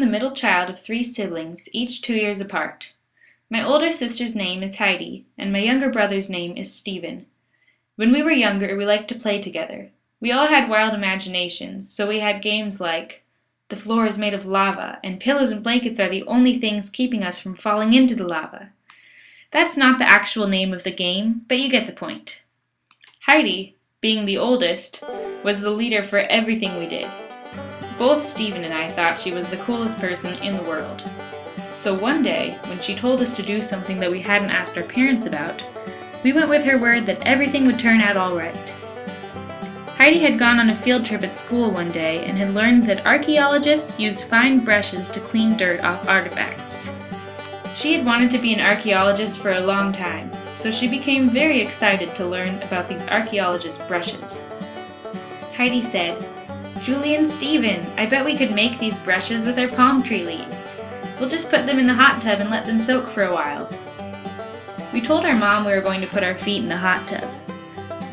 the middle child of 3 siblings, each 2 years apart. My older sister's name is Heidi, and my younger brother's name is Stephen. When we were younger, we liked to play together. We all had wild imaginations, so we had games like "The floor is made of lava, and pillows and blankets are the only things keeping us from falling into the lava." That's not the actual name of the game, but you get the point. Heidi, being the oldest, was the leader for everything we did. Both Stephen and I thought she was the coolest person in the world. So one day, when she told us to do something that we hadn't asked our parents about, we went with her word that everything would turn out all right. Heidi had gone on a field trip at school one day and had learned that archaeologists use fine brushes to clean dirt off artifacts. She had wanted to be an archaeologist for a long time, so she became very excited to learn about these archaeologist brushes. Heidi said, "Julie and Stephen, I bet we could make these brushes with our palm tree leaves. We'll just put them in the hot tub and let them soak for a while." We told our mom we were going to put our feet in the hot tub.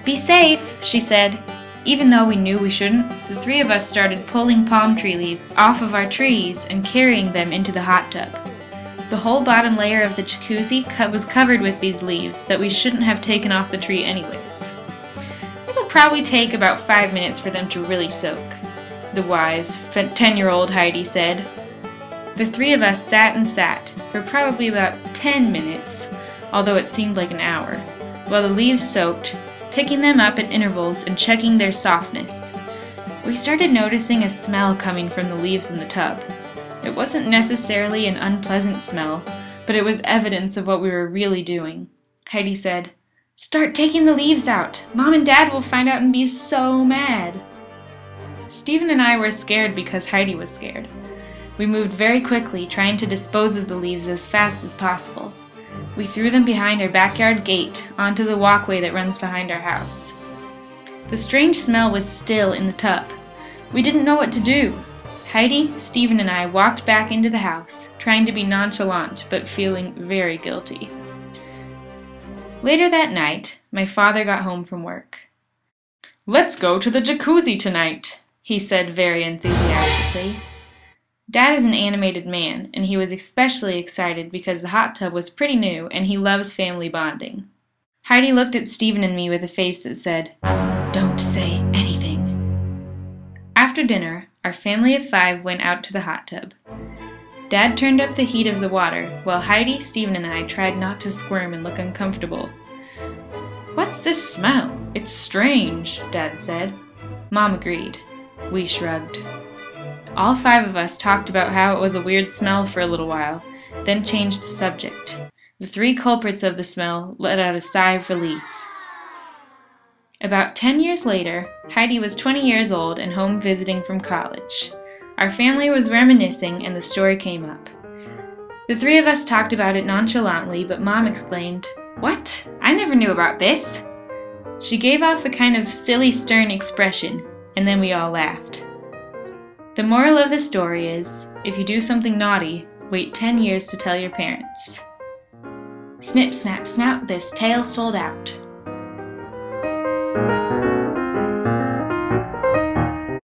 "Be safe," she said. Even though we knew we shouldn't, the 3 of us started pulling palm tree leaves off of our trees and carrying them into the hot tub. The whole bottom layer of the jacuzzi was covered with these leaves that we shouldn't have taken off the tree anyways. "It'll probably take about 5 minutes for them to really soak," the wise 10-year-old Heidi said. The 3 of us sat for probably about 10 minutes, although it seemed like an hour, while the leaves soaked, picking them up at intervals and checking their softness. We started noticing a smell coming from the leaves in the tub. It wasn't necessarily an unpleasant smell, but it was evidence of what we were really doing. Heidi said, "Start taking the leaves out. Mom and Dad will find out and be so mad." Stephen and I were scared because Heidi was scared. We moved very quickly, trying to dispose of the leaves as fast as possible. We threw them behind our backyard gate onto the walkway that runs behind our house. The strange smell was still in the tub. We didn't know what to do. Heidi, Stephen, and I walked back into the house, trying to be nonchalant, but feeling very guilty. Later that night, my father got home from work. "Let's go to the jacuzzi tonight," he said very enthusiastically. Dad is an animated man, and he was especially excited because the hot tub was pretty new and he loves family bonding. Heidi looked at Stephen and me with a face that said, "Don't say anything." After dinner, our family of 5 went out to the hot tub. Dad turned up the heat of the water, while Heidi, Stephen, and I tried not to squirm and look uncomfortable. "What's this smell? It's strange," Dad said. Mom agreed. We shrugged. All 5 of us talked about how it was a weird smell for a little while, then changed the subject. The 3 culprits of the smell let out a sigh of relief. About 10 years later, Heidi was 20 years old and home visiting from college. Our family was reminiscing and the story came up. The 3 of us talked about it nonchalantly, but Mom exclaimed, "What? I never knew about this." She gave off a kind of silly, stern expression, and then we all laughed. The moral of the story is, if you do something naughty, wait 10 years to tell your parents. Snip, snap, snout, this tale's told out.